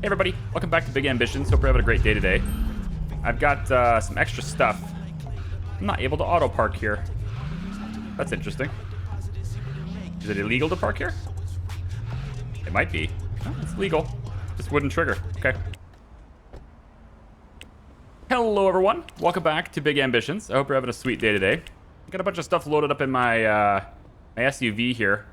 Hey everybody, welcome back to Big Ambitions. Hope you're having a great day today. I've got some extra stuff. I'm not able to auto park here. That's interesting. Is it illegal to park here? It might be. No, it's legal. Just wouldn't trigger. Okay. Hello everyone, welcome back to Big Ambitions. I hope you're having a sweet day today. Got a bunch of stuff loaded up in my my SUV here,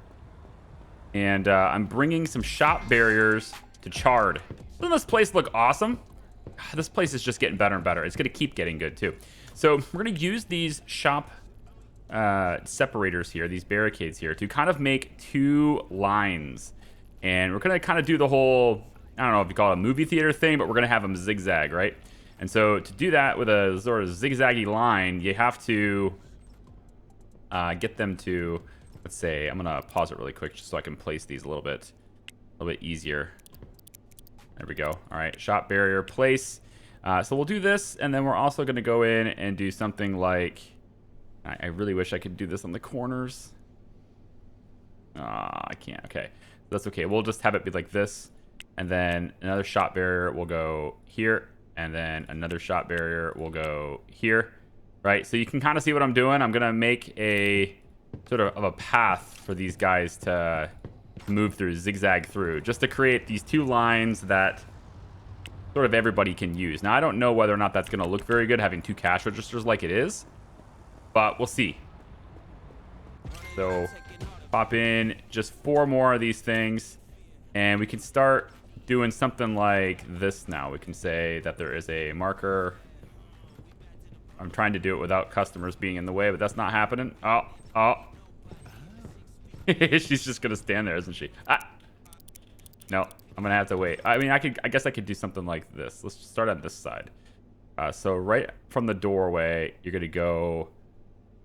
and I'm bringing some shop barriers to Chard. Doesn't this place look awesome? This place is just getting better and better. It's going to keep getting good too. So we're going to use these shop separators here, these barricades here, to kind of make two lines. And we're going to kind of do the whole, I don't know if you call it a movie theater thing, but we're going to have them zigzag, right? And so to do that with a sort of zigzaggy line, you have to get them to, let's say, I'm going to pause it really quick just so I can place these a little bit easier. There we go. All right, shop barrier place. So we'll do this, and then we're also going to go in and do something like, I really wish I could do this on the corners. I can't. Okay, that's okay. We'll just have it be like this, and then another shop barrier will go here, and then another shop barrier will go here, right? So you can kind of see what I'm doing. I'm going to make a sort of a path for these guys to move through, zigzag through, just to create these two lines that sort of everybody can use. Now, I don't know whether or not that's going to look very good having two cash registers like it is, but we'll see. So pop in just 4 more of these things, and we can start doing something like this now. We can say that there is a marker. I'm trying to do it without customers being in the way, but that's not happening. Oh. She's just gonna stand there, isn't she? No, I'm gonna have to wait. I mean, I guess I could do something like this. Let's just start on this side. So right from the doorway, you're gonna go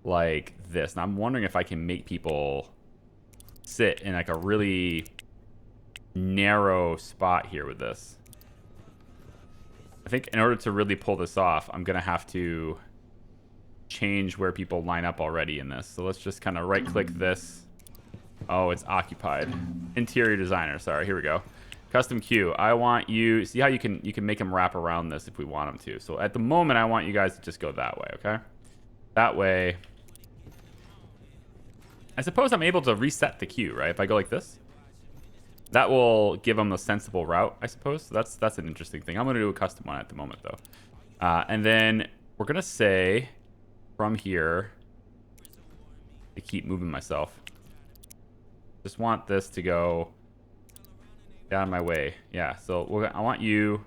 like this. And I'm wondering if I can make people sit in like a really narrow spot here with this. I think in order to really pull this off, I'm gonna have to change where people line up already in this. So let's just kind of right click this. Oh, it's occupied. Interior designer. Sorry, here we go. Custom queue. I want you, see how you can make them wrap around this if we want them to. So at the moment, I want you guys to just go that way, okay? That way. I suppose I'm able to reset the queue, right? If I go like this, that will give them a sensible route, I suppose. So that's an interesting thing. I'm going to do a custom one at the moment, though. And then we're going to say from here, to keep moving myself, just want this to go down my way. Yeah, so I want you...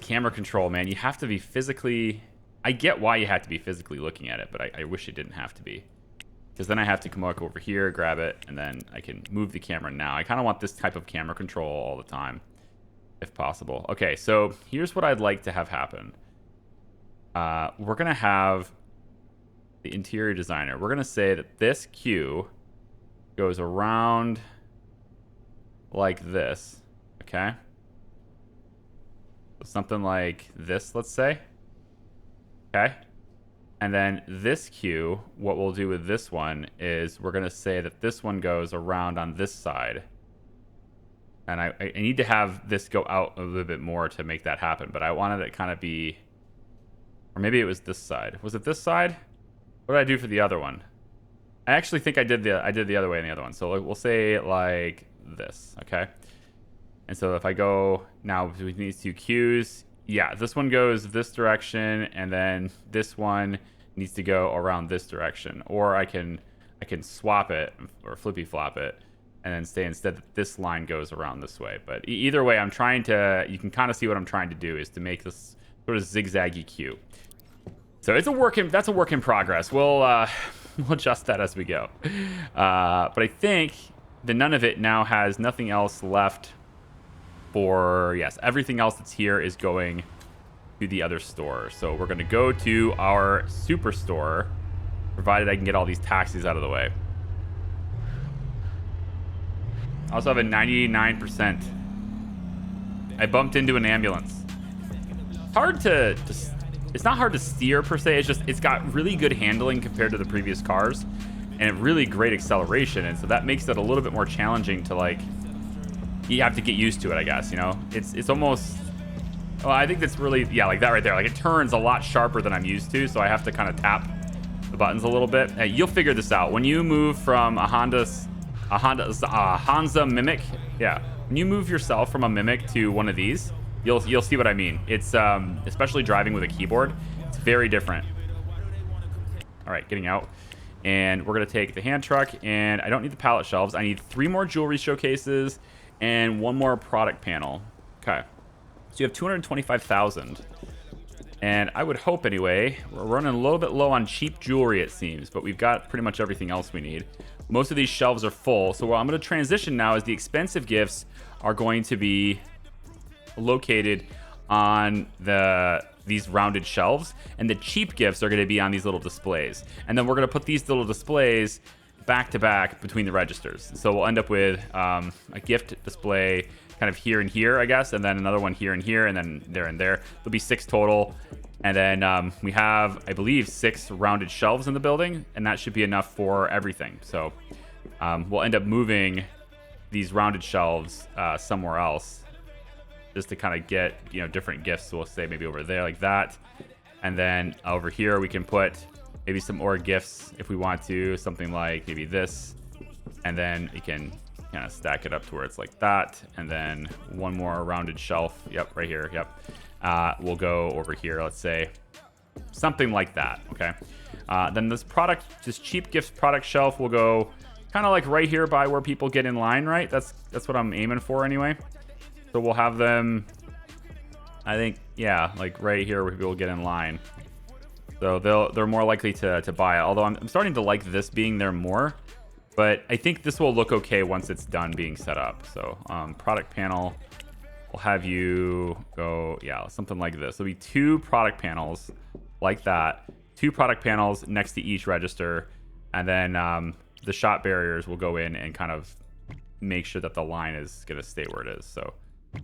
camera control, man. You have to be physically... I get why you have to be physically looking at it, but I wish it didn't have to be. Because then I have to come over here, grab it, and then I can move the camera now. I kind of want this type of camera control all the time, if possible. Okay, so here's what I'd like to have happen. We're going to have the interior designer. We're going to say that this queue goes around like this, okay? So something like this, let's say. Okay? And then this queue, what we'll do with this one is we're going to say that this one goes around on this side. And I need to have this go out a little bit more to make that happen, but I wanted it kind of be... Or maybe it was this side. Was it this side? What did I do for the other one? I actually think I did the other way in the other one. So we'll say like this, okay? And so if I go now between these two queues, yeah, this one goes this direction, and then this one needs to go around this direction. Or I can swap it or flippy flop it, and then say instead that this line goes around this way. But either way, I'm trying to. You can kind of see what I'm trying to do is to make this sort of zigzaggy queue. So it's that's a work in progress. We'll adjust that as we go. But I think the none of it now has nothing else left for, yes, everything else that's here is going to the other store. So we're going to go to our superstore, provided I can get all these taxis out of the way. I also have a 99%. I bumped into an ambulance. It's not hard to steer per se. It's just it's got really good handling compared to the previous cars, and really great acceleration, and so that makes it a little bit more challenging to like you have to get used to it, I guess, you know? It's almost... Well, I think that's really... Yeah, like that right there. Like, it turns a lot sharper than I'm used to, so I have to kind of tap the buttons a little bit. Hey, you'll figure this out. When you move from a Hansa Mimic... Yeah. When you move yourself from a Mimic to one of these, you'll see what I mean. It's, especially driving with a keyboard, it's very different. All right, getting out. And we're going to take the hand truck, and I don't need the pallet shelves. I need 3 more jewelry showcases and 1 more product panel. Okay. So you have 225,000. And I would hope, anyway, we're running a little bit low on cheap jewelry, it seems, but we've got pretty much everything else we need. Most of these shelves are full, so what I'm going to transition now is the expensive gifts are going to be located on these rounded shelves, and the cheap gifts are going to be on these little displays. And then we're going to put these little displays back to back between the registers. So we'll end up with a gift display kind of here and here, I guess, and then another one here and here, and then there and there. There'll be 6 total. And then we have, I believe, 6 rounded shelves in the building, and that should be enough for everything. So we'll end up moving these rounded shelves somewhere else, just to kind of get, you know, different gifts. So we'll say maybe over there like that. And then over here, we can put maybe some more gifts if we want to, something like maybe this. And then we can kind of stack it up to where it's like that. And then 1 more rounded shelf. Yep, right here. Yep. We'll go over here, let's say something like that. Okay. Then this cheap gifts product shelf will go kind of like right here by where people get in line, right? That's what I'm aiming for anyway. So we'll have them, I think, yeah, like right here where people get in line. So they're more likely to buy it. Although I'm starting to like this being there more. But I think this will look okay once it's done being set up. So product panel, we'll have you go, yeah, something like this. There'll be 2 product panels like that. 2 product panels next to each register. And then the shot barriers will go in and kind of make sure that the line is going to stay where it is. So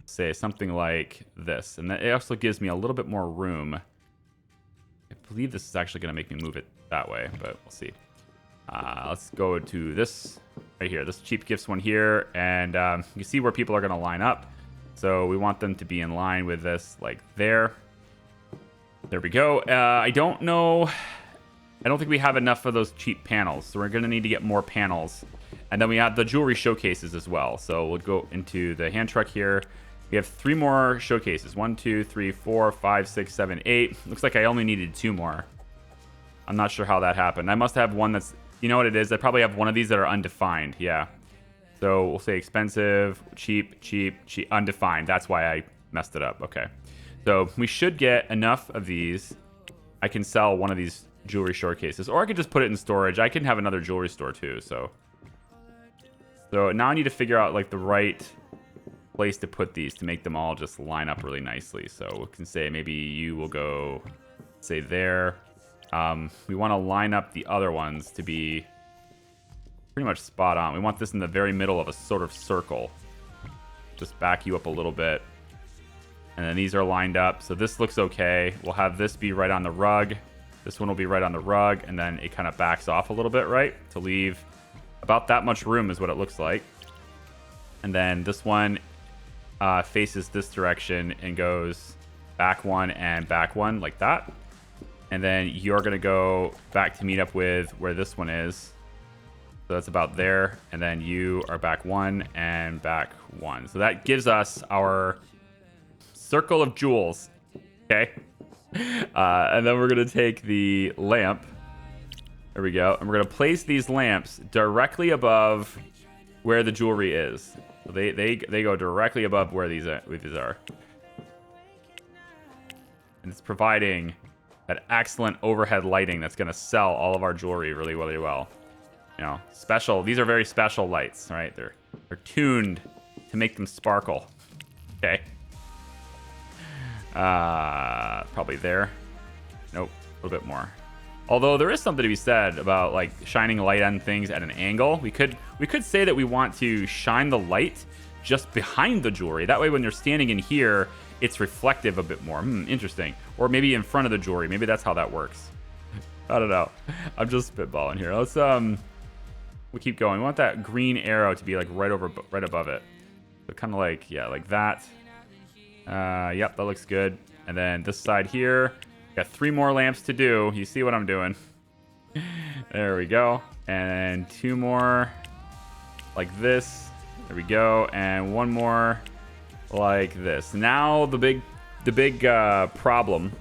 say something like this, and it also gives me a little bit more room. I believe this is actually going to make me move it that way, but we'll see. Let's go to this right here, this cheap gifts one here, and you see where people are going to line up. So we want them to be in line with this, like there. There we go. I don't know. I don't think we have enough of those cheap panels, so we're going to need to get more panels. And then we have the jewelry showcases as well. So we'll go into the hand truck here. We have 3 more showcases. 1, 2, 3, 4, 5, 6, 7, 8. Looks like I only needed 2 more. I'm not sure how that happened. I must have one that's... You know what it is? I probably have one of these that are undefined. Yeah. So we'll say expensive, cheap, cheap, cheap, undefined. That's why I messed it up. Okay. So we should get enough of these. I can sell one of these jewelry showcases. Or I could just put it in storage. I can have another jewelry store too, so... So now I need to figure out like the right place to put these to make them all just line up really nicely. So we can say maybe you will go, say there. We want to line up the other ones to be pretty much spot on. We want this in the very middle of a sort of circle. Just back you up a little bit. And then these are lined up. So this looks okay. We'll have this be right on the rug. This one will be right on the rug. And then it kind of backs off a little bit, right? To leave... About that much room is what it looks like. And then this one faces this direction and goes back 1 and back 1 like that. And then you're going to go back to meet up with where this one is. So that's about there. And then you are back 1 and back 1. So that gives us our circle of jewels. Okay. And then we're going to take the lamp. There we go. And we're going to place these lamps directly above where the jewelry is. So they go directly above where these are. And it's providing that excellent overhead lighting that's going to sell all of our jewelry really, really well. You know, special. These are very special lights, right? They're tuned to make them sparkle. Okay. Probably there. Nope. A little bit more. Although there is something to be said about like shining light on things at an angle. We could say that we want to shine the light just behind the jewelry. That way when you're standing in here, it's reflective a bit more. Interesting. Or maybe in front of the jewelry. Maybe that's how that works. I don't know. I'm just spitballing here. Let's we keep going. We want that green arrow to be like right above it. So kind of like, yeah, like that. Yep, that looks good. And then this side here, got 3 more lamps to do. You see what I'm doing. There we go. And 2 more like this. There we go. And 1 more like this. Now the big problem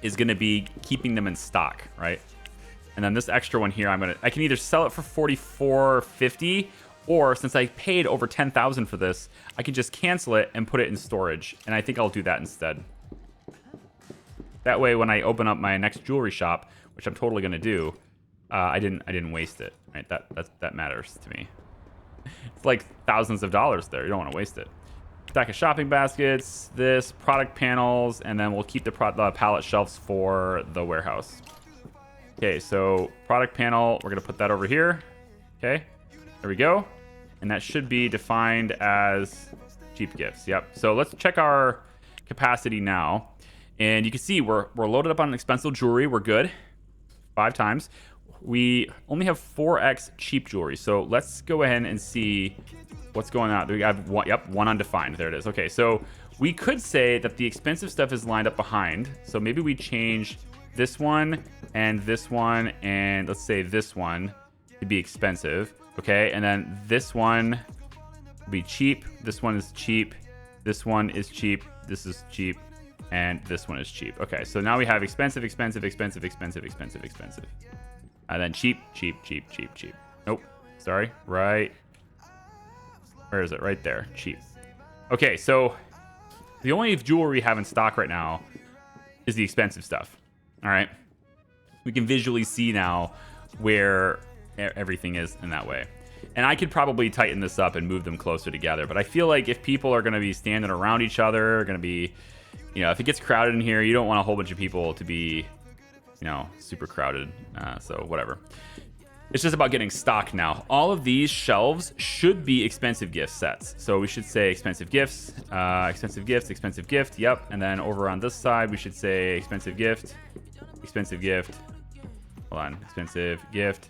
is going to be keeping them in stock, right? And then this extra one here, I can either sell it for $44.50, or since I paid over $10,000 for this, I can just cancel it and put it in storage. And I think I'll do that instead. That way, when I open up my next jewelry shop, which I'm totally going to do, I didn't waste it. Right? That matters to me. It's like thousands of dollars there. You don't want to waste it. Stack of shopping baskets, this, product panels, and then we'll keep the pallet shelves for the warehouse. Okay, so product panel, we're going to put that over here. Okay, there we go. And that should be defined as cheap gifts. Yep. So let's check our capacity now. And you can see we're loaded up on expensive jewelry. We're good. 5 times. We only have 4x cheap jewelry. So let's go ahead and see what's going on. We have one, yep, 1 undefined. There it is. Okay, so we could say that the expensive stuff is lined up behind. So maybe we change this one and this one, and let's say this one to be expensive. Okay, and then this one will be cheap. This one is cheap. This one is cheap. This is cheap. And this one is cheap. Okay, so now we have expensive, expensive, expensive, expensive, expensive, expensive. And then cheap, cheap, cheap, cheap, cheap. Nope. Sorry. Right. Where is it? Right there. Cheap. Okay, so the only jewelry we have in stock right now is the expensive stuff. All right. We can visually see now where everything is in that way. And I could probably tighten this up and move them closer together. But I feel like if people are going to be standing around each other, going to be, you know, if it gets crowded in here, you don't want a whole bunch of people to be, you know, super crowded. So whatever. It's just about getting stock now. All of these shelves should be expensive gift sets. So we should say expensive gifts, expensive gifts, expensive gift. Yep. And then over on this side, we should say expensive gift, expensive gift. Hold on. Expensive gift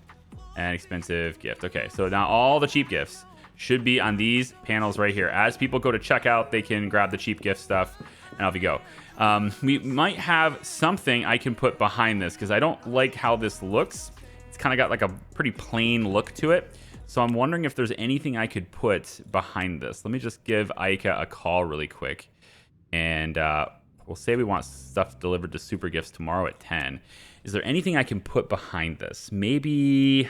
and expensive gift. Okay. So now all the cheap gifts should be on these panels right here. As people go to checkout, they can grab the cheap gift stuff and off you go. We might have something I can put behind this because I don't like how this looks. It's kind of got like a pretty plain look to it. So I'm wondering if there's anything I could put behind this. Let me just give Aika a call really quick. And we'll say we want stuff delivered to Super Gifts tomorrow at 10. Is there anything I can put behind this? Maybe,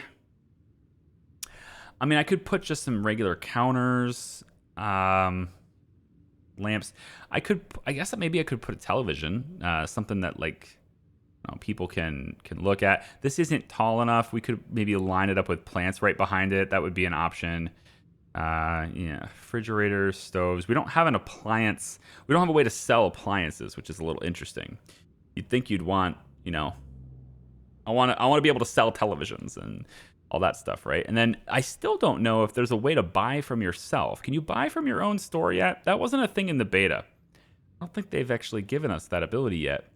I mean, I could put just some regular counters, lamps. I guess that maybe I could put a television, something that like, you know, people can look at. This isn't tall enough. We could maybe line it up with plants right behind it. That would be an option. Yeah, refrigerators, stoves. We don't have an appliance. We don't have a way to sell appliances, which is a little interesting. You'd think you'd want, you know, I want to be able to sell televisions and all that stuff, right? And then I still don't know if there's a way to buy from yourself. Can you buy from your own store yet? That wasn't a thing in the beta. I don't think they've actually given us that ability yet.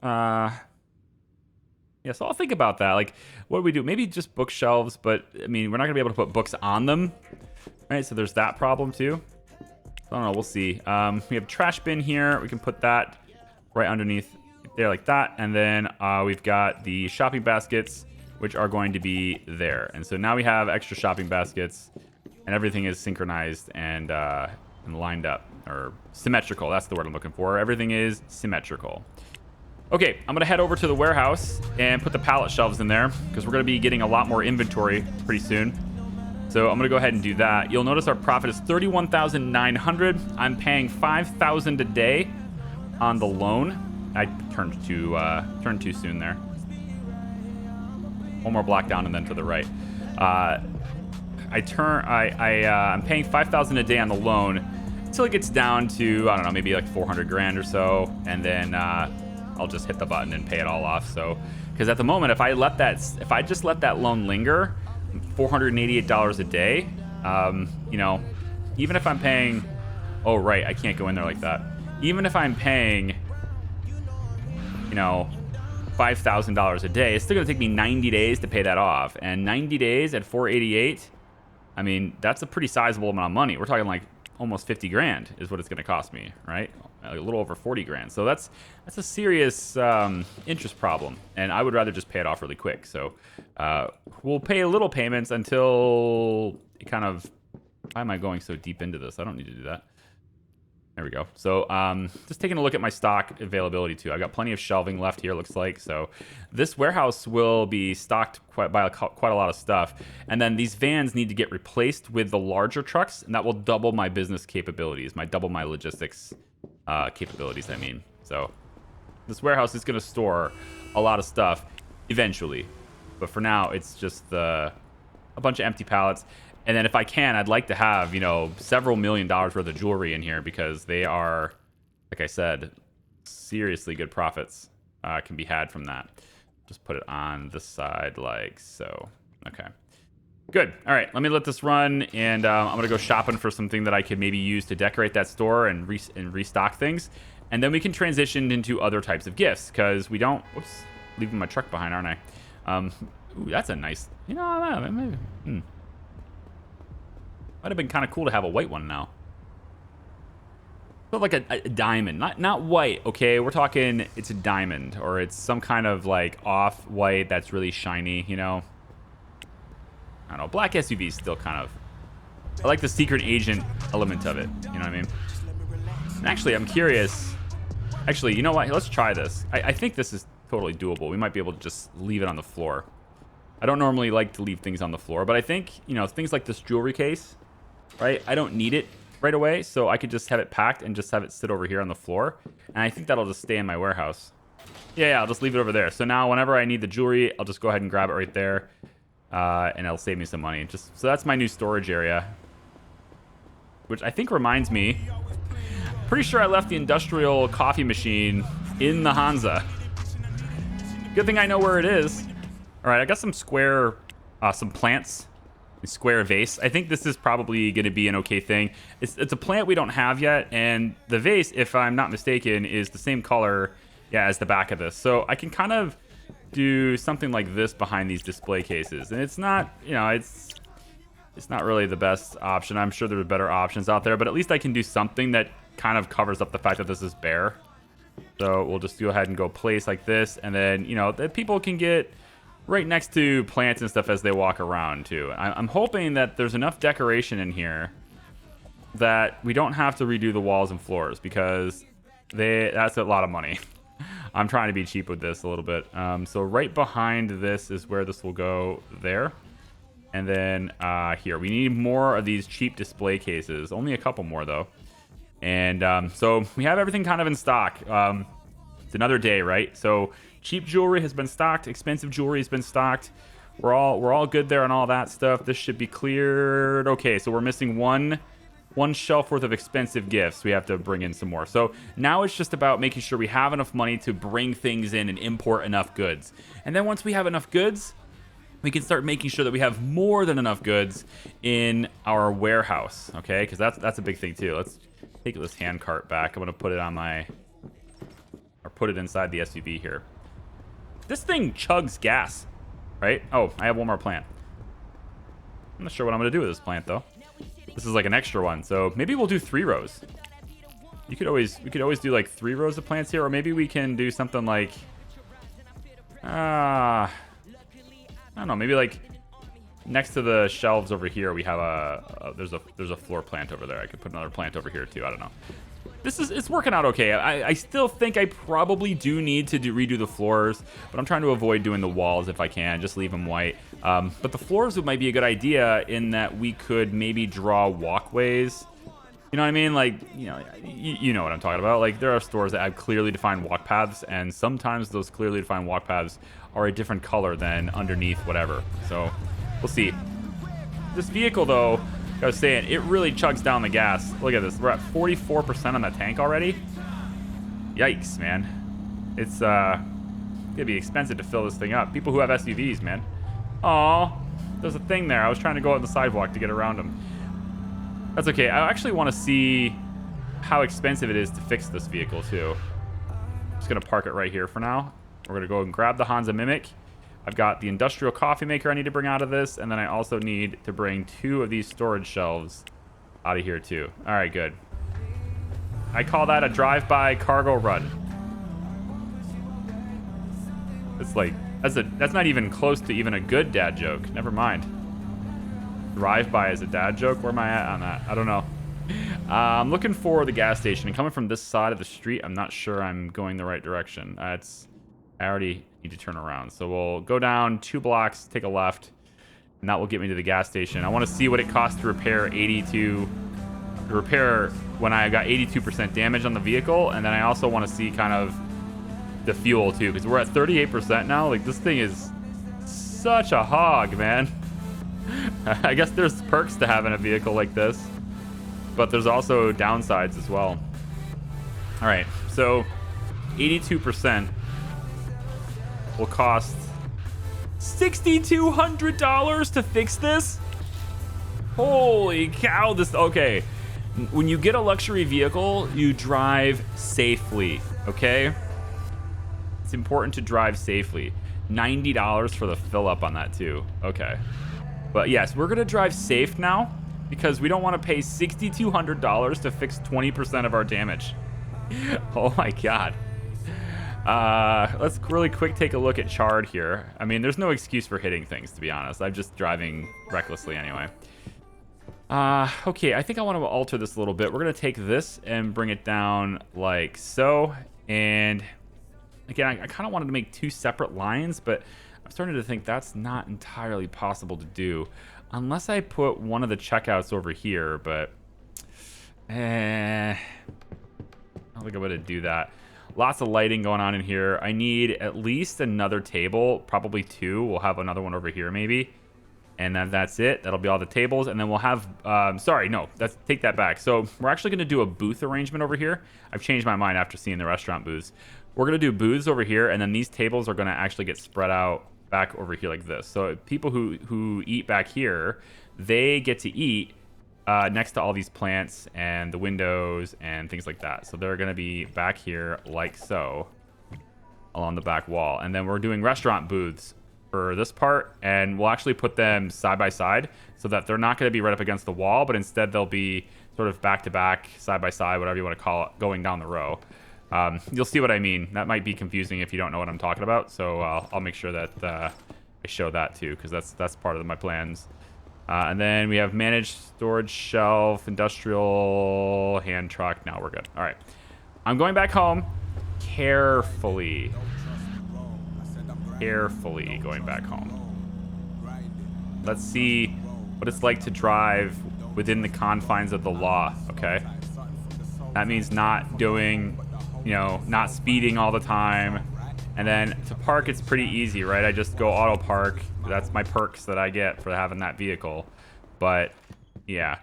Yeah, so I'll think about that. Like, what do we do? Maybe just bookshelves, but I mean, we're not gonna be able to put books on them, right? So there's that problem too. I don't know. We'll see. We have trash bin here. We can put that right underneath there like that, and then we've got the shopping baskets, which are going to be there. And so now we have extra shopping baskets, and everything is synchronized and lined up, or symmetrical. That's the word I'm looking for. Everything is symmetrical. Okay, I'm gonna head over to the warehouse and put the pallet shelves in there because we're gonna be getting a lot more inventory pretty soon. So I'm gonna go ahead and do that. You'll notice our profit is $31,900. I'm paying $5,000 a day on the loan. I turned too soon there. One more block down and then to the right. I'm paying $5,000 a day on the loan until it gets down to, I don't know, maybe like 400 grand or so, and then I'll just hit the button and pay it all off. So, because at the moment, if I just let that loan linger, $488 a day, you know, even if I'm paying, oh right, I can't go in there like that. Even if I'm paying, you know, $5,000 a day, it's still gonna take me 90 days to pay that off, and 90 days at 488, I mean, that's a pretty sizable amount of money. We're talking like almost 50 grand is what it's going to cost me, right? A little over 40 grand. So that's a serious interest problem, and I would rather just pay it off really quick. So we'll pay a little payments until it kind of... Why am I going so deep into this? I don't need to do that. There we go. So just taking a look at my stock availability too. I've got plenty of shelving left here, looks like. So this warehouse will be stocked quite a lot of stuff. And then these vans need to get replaced with the larger trucks, and that will double my business capabilities, double my logistics capabilities, I mean. So this warehouse is going to store a lot of stuff eventually. But for now, it's just a bunch of empty pallets. And then if I can, I'd like to have, you know, several $1 million worth of jewelry in here, because they are, like I said, seriously good profits can be had from that. Just put it on this side like so. Okay. Good. All right. Let me let this run, and I'm going to go shopping for something that I could maybe use to decorate that store and restock things. And then we can transition into other types of gifts, because we don't... Whoops. Leaving my truck behind, aren't I? Ooh, that's a nice... You know, maybe... Might have been kind of cool to have a white one now. But like a diamond, not white, okay? We're talking it's a diamond, or it's some kind of like off-white that's really shiny, you know? I don't know, black SUV is still kind of... I like the secret agent element of it, you know what I mean? And actually, I'm curious... Actually, you know what? Let's try this. I think this is totally doable. We might be able to just leave it on the floor. I don't normally like to leave things on the floor, but I think, you know, things like this jewelry case... Right? I don't need it right away, so I could just have it packed and just have it sit over here on the floor. And I think that'll just stay in my warehouse. Yeah, I'll just leave it over there. So now whenever I need the jewelry, I'll just go ahead and grab it right there. And it'll save me some money. So that's my new storage area. Which I think reminds me... Pretty sure I left the industrial coffee machine in the Hansa. Good thing I know where it is. Alright, I got some square... some plants. Square vase. I think this is probably going to be an okay thing. It's a plant we don't have yet, and the vase, if I'm not mistaken, is the same color, yeah, as the back of this. So I can kind of do something like this behind these display cases, and it's not, you know, it's not really the best option. I'm sure there are better options out there, but at least I can do something that kind of covers up the fact that this is bare. So we'll just go ahead and go place like this, and then, you know, that people can get right next to plants and stuff as they walk around too. I'm hoping that there's enough decoration in here that we don't have to redo the walls and floors, because that's a lot of money. I'm trying to be cheap with this a little bit. So right behind this is where this will go there. And then here, we need more of these cheap display cases. Only a couple more though. And so we have everything kind of in stock. It's another day, right? So cheap jewelry has been stocked. Expensive jewelry has been stocked. We're all good there on all that stuff. This should be cleared. Okay, so we're missing one shelf worth of expensive gifts. We have to bring in some more. So now it's just about making sure we have enough money to bring things in and import enough goods. And then once we have enough goods, we can start making sure that we have more than enough goods in our warehouse. Okay, because that's a big thing too. Let's take this hand cart back. I'm gonna put it on put it inside the SUV here. This thing chugs gas, right? Oh, I have one more plant. I'm not sure what I'm going to do with this plant, though. This is like an extra one, so maybe we'll do 3 rows. We could always do like 3 rows of plants here, or maybe we can do something like... I don't know, maybe like next to the shelves over here, we have there's a floor plant over there. I could put another plant over here, too. I don't know. It's working out okay. I still think I probably do need to redo the floors, but I'm trying to avoid doing the walls if I can. Just leave them white. But the floors might be a good idea in that we could maybe draw walkways. You know what I mean? Like, you know what I'm talking about. Like, there are stores that have clearly defined walk paths, and sometimes those clearly defined walk paths are a different color than underneath whatever. So we'll see. This vehicle, though... I was saying, it really chugs down the gas. Look at this. We're at 44% on the tank already. Yikes, man. It's gonna be expensive to fill this thing up. People who have SUVs, man. Aw, there's a thing there. I was trying to go on the sidewalk to get around them. That's okay. I actually want to see how expensive it is to fix this vehicle, too. I'm just gonna park it right here for now. We're gonna go and grab the Hansa Mimic. I've got the industrial coffee maker I need to bring out of this, and then I also need to bring 2 of these storage shelves out of here too. All right, good. I call that a drive-by cargo run. It's like, that's not even close to even a good dad joke. Never mind. Drive-by is a dad joke? Where am I at on that? I don't know. I'm looking for the gas station. And coming from this side of the street, I'm not sure I'm going the right direction. I already need to turn around. So we'll go down 2 blocks, take a left, and that will get me to the gas station. I want to see what it costs to repair when I got 82% damage on the vehicle, and then I also want to see kind of the fuel too, because we're at 38% now. Like, this thing is such a hog, man. I guess there's perks to having a vehicle like this, but there's also downsides as well. All right, so 82% will cost $6,200 to fix this. Holy cow! Okay. When you get a luxury vehicle, you drive safely. Okay. It's important to drive safely. $90 for the fill up on that too. Okay. But yes, we're gonna drive safe now because we don't want to pay $6,200 to fix 20% of our damage. Oh my god. Let's really quick take a look at Chard here. I mean, there's no excuse for hitting things, to be honest. I'm just driving recklessly anyway. Okay, I think I want to alter this a little bit. We're gonna take this and bring it down like so. And again, I kind of wanted to make 2 separate lines, but I'm starting to think that's not entirely possible to do unless I put one of the checkouts over here, but I don't think I'm gonna do that. Lots of lighting going on in here. I need at least another table, probably 2. We'll have another one over here maybe. And then that's it. That'll be all the tables. And then we'll have, sorry, no, take that back. So we're actually gonna do a booth arrangement over here. I've changed my mind after seeing the restaurant booths. We're gonna do booths over here, and then these tables are gonna actually get spread out back over here like this. So people who eat back here, they get to eat next to all these plants and the windows and things like that. So they're gonna be back here like so along the back wall. And then we're doing restaurant booths for this part, and we'll actually put them side by side so that they're not going to be right up against the wall, but instead they'll be sort of back to back, side by side, whatever you want to call it, going down the row. You'll see what I mean. That might be confusing if you don't know what I'm talking about, so I'll make sure that I show that too, because that's part of my plans. And then we have managed storage shelf, industrial, hand truck. Now we're good. All right, I'm going back home carefully going back home. Let's see what it's like to drive within the confines of the law. Okay, that means not doing, not speeding all the time. And then to park, it's pretty easy, right? I just go auto park. That's my perks that I get for having that vehicle. But yeah,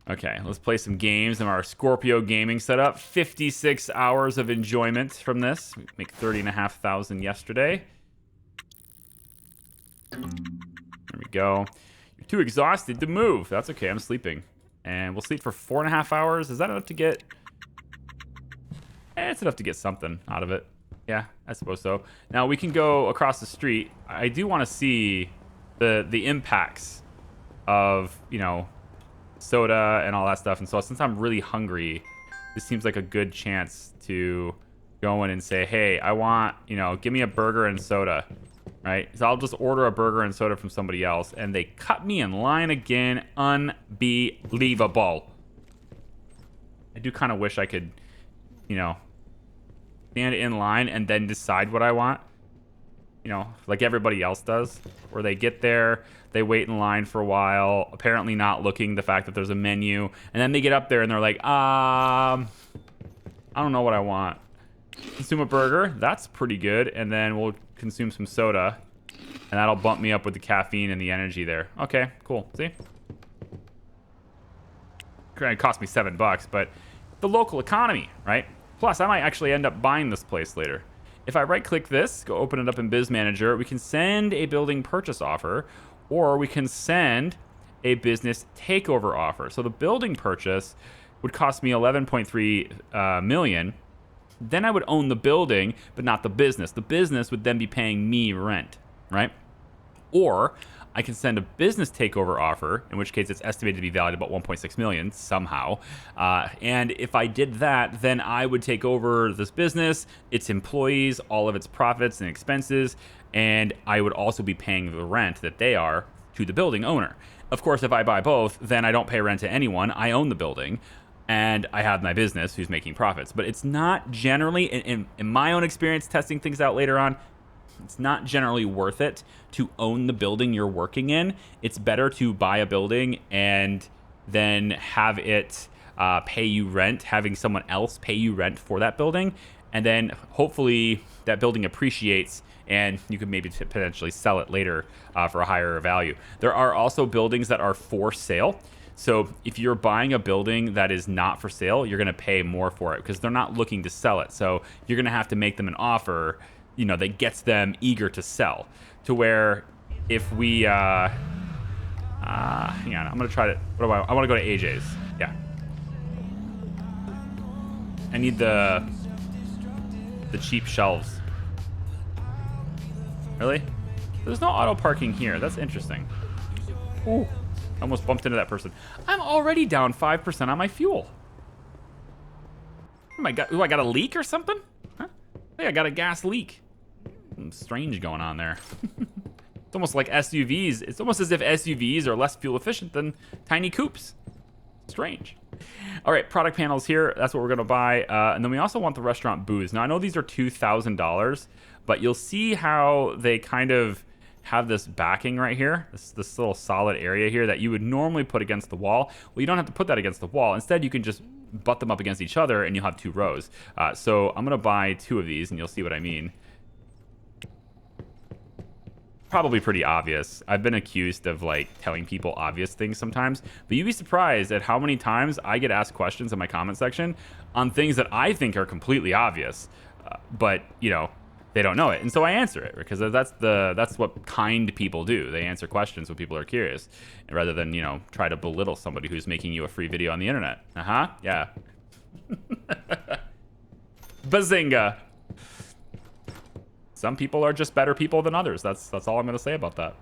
okay, let's play some games in our Scorpio gaming setup. 56 hours of enjoyment from this. We make 30,500 yesterday. There we go. You're too exhausted to move. That's okay, I'm sleeping. And we'll sleep for 4.5 hours. Is that enough to get... it's enough to get something out of it. Yeah, I suppose so. Now we can go across the street. I do want to see the impacts of, soda and all that stuff. And so since I'm really hungry, this seems like a good chance to go in and say, hey, I want, give me a burger and soda. Right? So I'll just order a burger and soda from somebody else, and they cut me in line again. Unbelievable. I do kind of wish I could, stand in line and then decide what I want. Like everybody else does, where they get there, they wait in line for a while, apparently not looking the fact that there's a menu, and then they get up there and they're like, I don't know what I want. Consume a burger, that's pretty good, and then we'll consume some soda, and that'll bump me up with the caffeine and the energy there. Okay, cool. See? It cost me $7, but the local economy, right? Plus, I might actually end up buying this place later. If I right-click this, go open it up in Biz Manager, we can send a building purchase offer, or we can send a business takeover offer. So the building purchase would cost me $11.3 million. Then I would own the building, but not the business. The business would then be paying me rent, right? Or I can send a business takeover offer, in which case it's estimated to be valued about 1.6 million somehow. And if I did that, then I would take over this business, its employees, all of its profits and expenses, and I would also be paying the rent that they are to the building owner. Of course, if I buy both, then I don't pay rent to anyone. I own the building, and I have my business who's making profits. But it's not generally, in my own experience testing things out later on, it's not generally worth it to own the building you're working in. It's better to buy a building and then have it pay you rent, having someone else pay you rent for that building. And then hopefully that building appreciates and you can maybe potentially sell it later for a higher value. There are also buildings that are for sale. So if you're buying a building that is not for sale, you're going to pay more for it because they're not looking to sell it. So you're going to have to make them an offer, you know, that gets them eager to sell. To where if we, hang on, I'm going to try to, I want to go to AJ's. Yeah. I need the cheap shelves. Really? There's no auto parking here. That's interesting. Ooh, almost bumped into that person. I'm already down 5% on my fuel. Oh my God, ooh, I got a leak or something? Huh? Hey, I got a gas leak. Something strange going on there. It's almost like SUVs. It's almost as if SUVs are less fuel efficient than tiny coupes. Strange. All right, product panels here. That's what we're going to buy. And then we also want the restaurant booths. Now, I know these are $2,000, but you'll see how they kind of have this backing right here, this little solid area here that you would normally put against the wall. Well, you don't have to put that against the wall. Instead, you can just butt them up against each other, and you'll have 2 rows. So I'm going to buy 2 of these, and you'll see what I mean. Probably pretty obvious. I've been accused of like telling people obvious things sometimes, but you'd be surprised at how many times I get asked questions in my comment section on things that I think are completely obvious, but you know, they don't know it, and so I answer it because that's what kind people do. They answer questions when people are curious, rather than, you know, try to belittle somebody who's making you a free video on the internet. Yeah. Bazinga. Some people are just better people than others. That's all I'm going to say about that.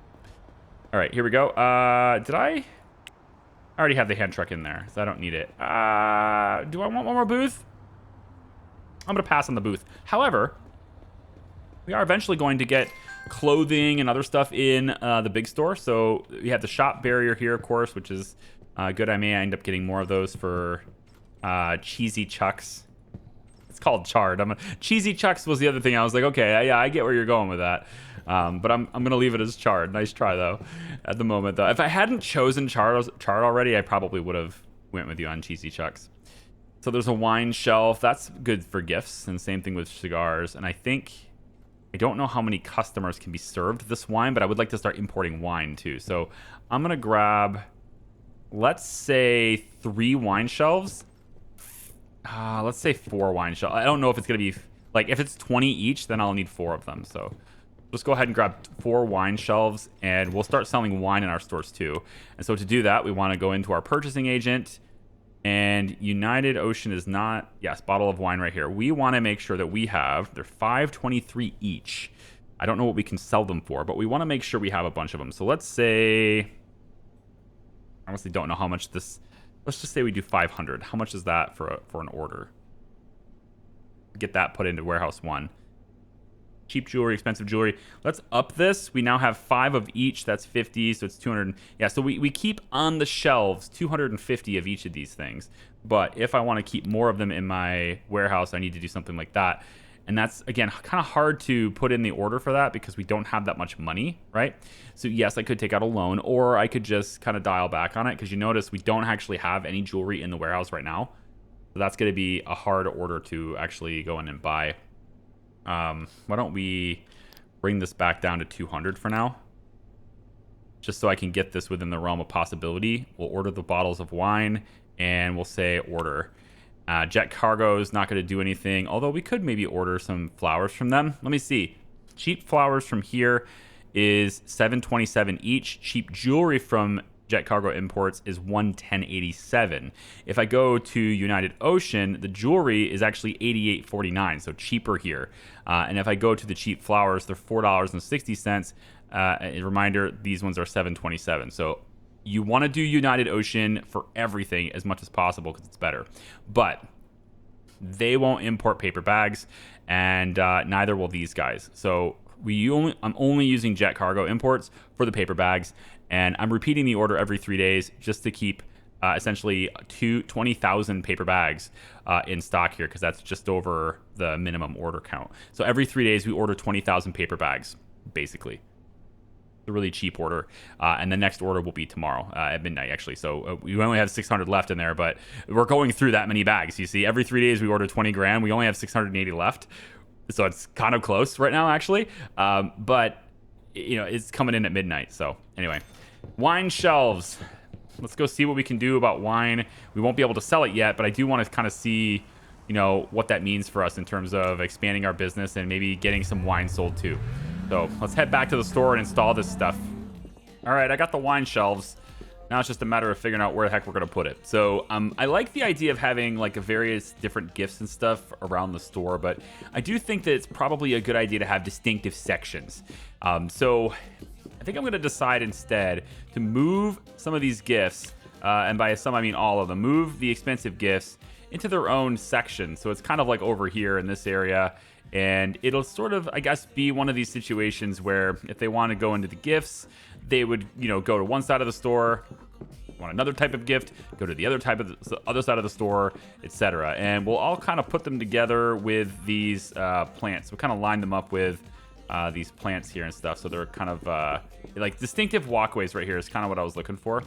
All right, here we go. Did I already have the hand truck in there, so I don't need it. Do I want one more booth? I'm going to pass on the booth. However, we are eventually going to get clothing and other stuff in the big store. So we have the shop barrier here, of course, which is good. I may end up getting more of those for cheesy chucks. It's called charred. Cheesy chucks was the other thing. I was like, okay, yeah, I get where you're going with that. But I'm gonna leave it as charred. Nice try though. At the moment though, if I hadn't chosen charred already, I probably would have went with you on cheesy chucks. So there's a wine shelf. That's good for gifts, and same thing with cigars. And I don't know how many customers can be served this wine, but I would like to start importing wine too. So I'm gonna grab, let's say 3 wine shelves. Let's say 4 wine shelves. I don't know if it's going to be, like, if it's 20 each, then I'll need 4 of them. So just go ahead and grab 4 wine shelves, and we'll start selling wine in our stores too. And so to do that, we want to go into our purchasing agent, and United Ocean is not, yes, bottle of wine right here. We want to make sure that we have, they're $5.23 each. I don't know what we can sell them for, but we want to make sure we have a bunch of them. So let's say, I honestly don't know how much this, let's just say we do 500. How much is that for an order? Get that put into warehouse 1. Cheap jewelry, expensive jewelry. Let's up this. We now have 5 of each. That's 50, so it's 200. Yeah, so we keep on the shelves 250 of each of these things. But if I want to keep more of them in my warehouse, I need to do something like that. And that's, again, kind of hard to put in the order for that because we don't have that much money, right? So yes, I could take out a loan, or I could just kind of dial back on it, because you notice we don't actually have any jewelry in the warehouse right now. So that's going to be a hard order to actually go in and buy. Why don't we bring this back down to 200 for now? Just so I can get this within the realm of possibility. We'll order the bottles of wine, and we'll say order. Jet Cargo is not going to do anything, although we could maybe order some flowers from them. Let me see. Cheap flowers from here is $7.27 each. Cheap jewelry from jet cargo imports is 110.87. If I go to United Ocean, the jewelry is actually 88.49, so cheaper here. And if I go to the cheap flowers, they're $4.60. A reminder, these ones are $7.27. So you want to do United Ocean for everything as much as possible because it's better. But they won't import paper bags, and neither will these guys. So I'm only using jet cargo imports for the paper bags, and I'm repeating the order every 3 days just to keep essentially 20,000 paper bags in stock here, because that's just over the minimum order count. So every 3 days we order 20,000 paper bags, basically. A really cheap order, and the next order will be tomorrow at midnight, actually. So we only have 600 left in there, but we're going through that many bags. You see, every 3 days we order 20 grand. We only have 680 left, so it's kind of close right now, actually. But you know, it's coming in at midnight. So anyway, wine shelves. Let's go see what we can do about wine. We won't be able to sell it yet, but I do want to kind of see, you know, what that means for us in terms of expanding our business and maybe getting some wine sold too. So let's head back to the store and install this stuff. All right, I got the wine shelves. Now it's just a matter of figuring out where the heck we're going to put it. So I like the idea of having like various different gifts and stuff around the store, but I do think that it's probably a good idea to have distinctive sections. So I think I'm going to decide instead to move some of these gifts, and by some I mean all of them, move the expensive gifts into their own section. So it's kind of like over here in this area. And it'll sort of, I guess, be one of these situations where if they want to go into the gifts, they would, you know, go to one side of the store, want another type of gift, go to the other type of the other side of the store, etc. And we'll all kind of put them together with these plants. We'll kind of line them up with these plants here and stuff. So they're kind of like distinctive walkways right here is kind of what I was looking for.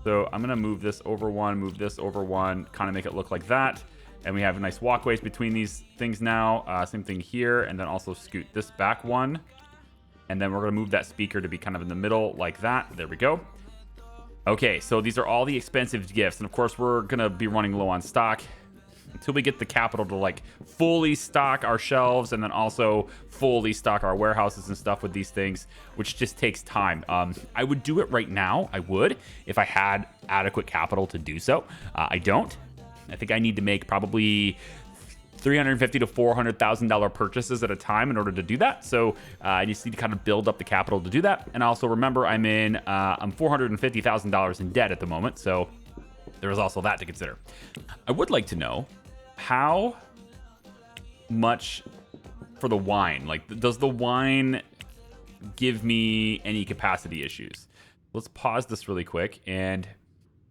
So I'm going to move this over one, move this over one, kind of make it look like that. And we have nice walkways between these things now. Same thing here. And then also scoot this back one. And then we're going to move that speaker to be kind of in the middle like that. There we go. Okay, so these are all the expensive gifts. And of course, we're going to be running low on stock until we get the capital to like fully stock our shelves and then also fully stock our warehouses and stuff with these things, which just takes time. I would do it right now. I would if I had adequate capital to do so. I don't. I think I need to make probably $350,000 to $400,000 purchases at a time in order to do that. So I just need to kind of build up the capital to do that. And also remember, I'm $450,000 in debt at the moment. So there is also that to consider. I would like to know how much for the wine. Like, does the wine give me any capacity issues? Let's pause this really quick. And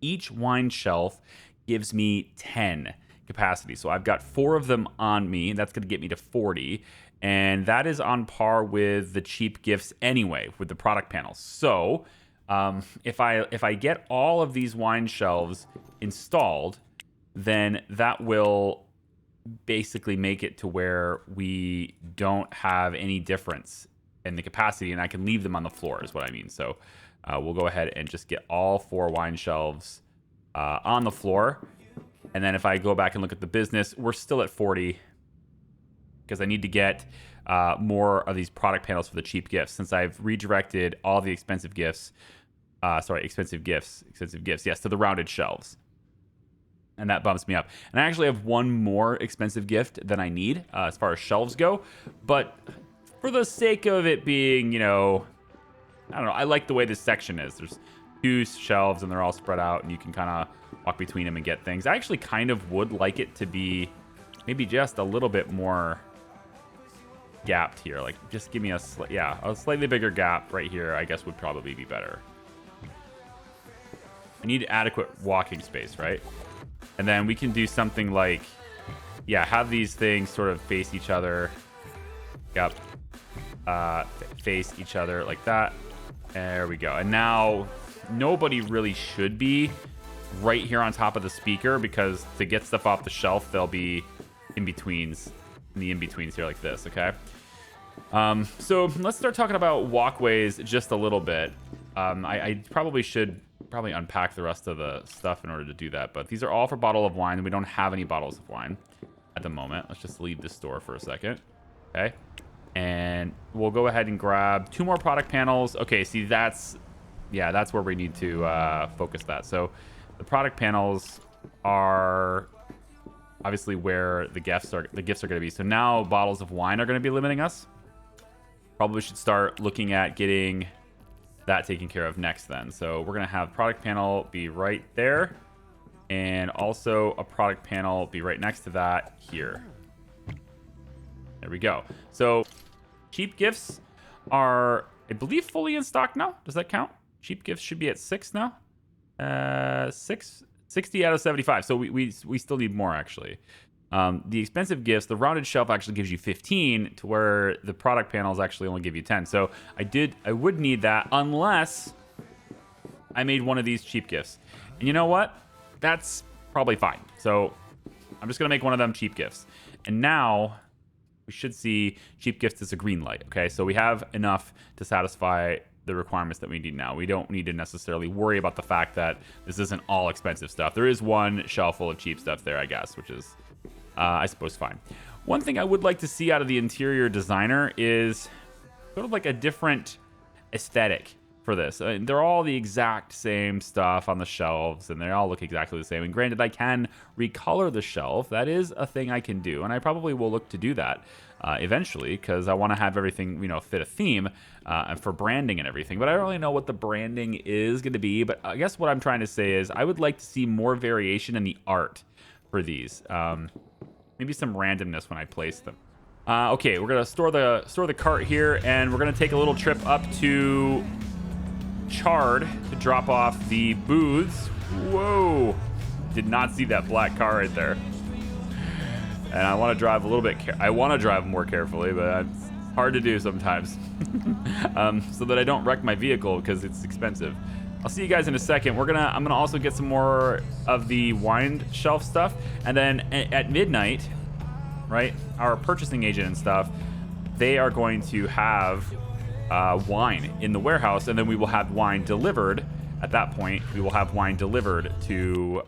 each wine shelf gives me 10 capacity. So I've got 4 of them on me. That's going to get me to 40. And that is on par with the cheap gifts anyway, with the product panels. So if I get all of these wine shelves installed, then that will basically make it to where we don't have any difference in the capacity, and I can leave them on the floor is what I mean. So we'll go ahead and just get all 4 wine shelves on the floor. And then if I go back and look at the business, we're still at 40 because I need to get more of these product panels for the cheap gifts since I've redirected all the expensive gifts. Expensive gifts, yes, to the rounded shelves. And that bumps me up. And I actually have one more expensive gift than I need as far as shelves go. But for the sake of it being, you know, I don't know, I like the way this section is. There's 2 shelves and they're all spread out and you can kind of walk between them and get things. I actually kind of would like it to be maybe just a little bit more gapped here. Like, just give me a slightly bigger gap right here, I guess would probably be better. I need adequate walking space, right? And then we can do something like, have these things sort of face each other. Yep. Face each other like that. There we go. And now nobody really should be right here on top of the speaker because to get stuff off the shelf, they'll be in the in-betweens here like this, okay? So let's start talking about walkways just a little bit. I probably should unpack the rest of the stuff in order to do that, but these are all for bottle of wine, and we don't have any bottles of wine at the moment. Let's just leave the store for a second, okay? And we'll go ahead and grab 2 more product panels. Okay, see, that's Yeah, that's where we need to focus that. So the product panels are obviously where the gifts are going to be. So now bottles of wine are going to be limiting us. Probably should start looking at getting that taken care of next then. So we're going to have product panel be right there, and also a product panel be right next to that here. There we go. So cheap gifts are, I believe, fully in stock now. Does that count? Cheap gifts should be at 6 now. 60 out of 75. So we still need more, actually. The expensive gifts, the rounded shelf actually gives you 15, to where the product panels actually only give you 10. So I would need that unless I made one of these cheap gifts. And you know what? That's probably fine. So I'm just going to make one of them cheap gifts. And now we should see cheap gifts as a green light. Okay, so we have enough to satisfy the requirements that we need now. We don't need to necessarily worry about the fact that this isn't all expensive stuff. There is one shelf full of cheap stuff there, I guess, which is, I suppose, fine. One thing I would like to see out of the interior designer is sort of like a different aesthetic for this. They're all the exact same stuff on the shelves, and they all look exactly the same. And granted, I can recolor the shelf. That is a thing I can do, and I probably will look to do that eventually, because I want to have everything, fit a theme and for branding and everything. But I don't really know what the branding is going to be. But I guess what I'm trying to say is I would like to see more variation in the art for these. Maybe some randomness when I place them. Okay, we're gonna store the cart here, and we're gonna take a little trip up to Chard to drop off the booths. Whoa! Did not see that black car right there. And I want to drive a little bit. I want to drive more carefully, but it's hard to do sometimes. So that I don't wreck my vehicle because it's expensive. I'll see you guys in a second. I'm gonna also get some more of the wine shelf stuff, and then at midnight, right? Our purchasing agent and stuff, they are going to have wine in the warehouse, and then we will have wine delivered. At that point, we will have wine delivered to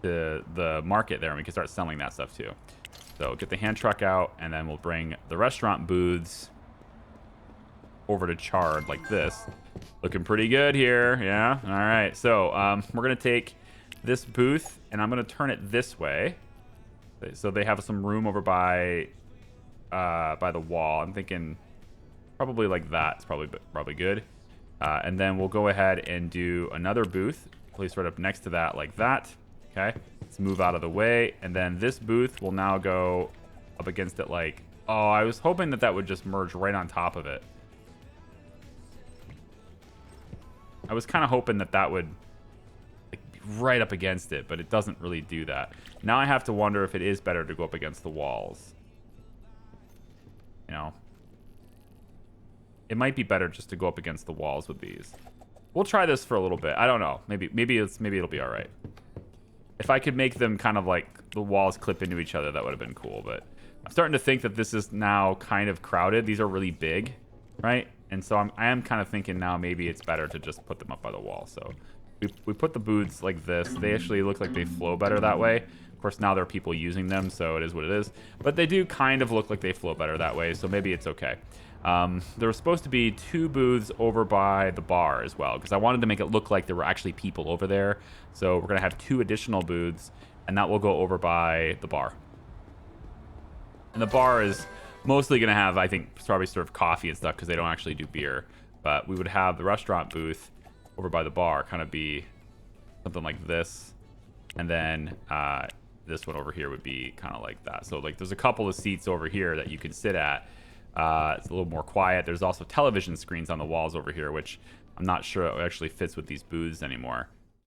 the market there, and we can start selling that stuff too. So get the hand truck out, and then we'll bring the restaurant booths over to Chard like this. Looking pretty good here. Yeah. All right. So we're gonna take this booth, and I'm gonna turn it this way, so they have some room over by the wall. I'm thinking probably like that. It's probably good. And then we'll go ahead and do another booth. Place right up next to that like that. Okay. Let's move out of the way, and then this booth will now go up against it like. Oh, I was hoping that would just merge right on top of it. I was kind of hoping that would be right up against it, but it doesn't really do that. Now I have to wonder if it is better to go up against the walls. It might be better just to go up against the walls with these. We'll try this for a little bit. I don't know. Maybe it'll be all right. If I could make them kind of like the walls clip into each other, that would have been cool. But I'm starting to think that this is now kind of crowded. These are really big, right? And so I am kind of thinking now maybe it's better to just put them up by the wall. So we put the booths like this. They actually look like they flow better that way. Of course, now there are people using them, so it is what it is. But they do kind of look like they flow better that way, so maybe it's okay. There were supposed to be 2 booths over by the bar as well, because I wanted to make it look like there were actually people over there. So we're going to have 2 additional booths, and that will go over by the bar. And the bar is mostly going to have, I think, probably serve coffee and stuff, because they don't actually do beer. But we would have the restaurant booth over by the bar kind of be something like this. And then this one over here would be kind of like that. So like there's a couple of seats over here that you can sit at. It's a little more quiet. There's also television screens on the walls over here, which I'm not sure it actually fits with these booths anymore.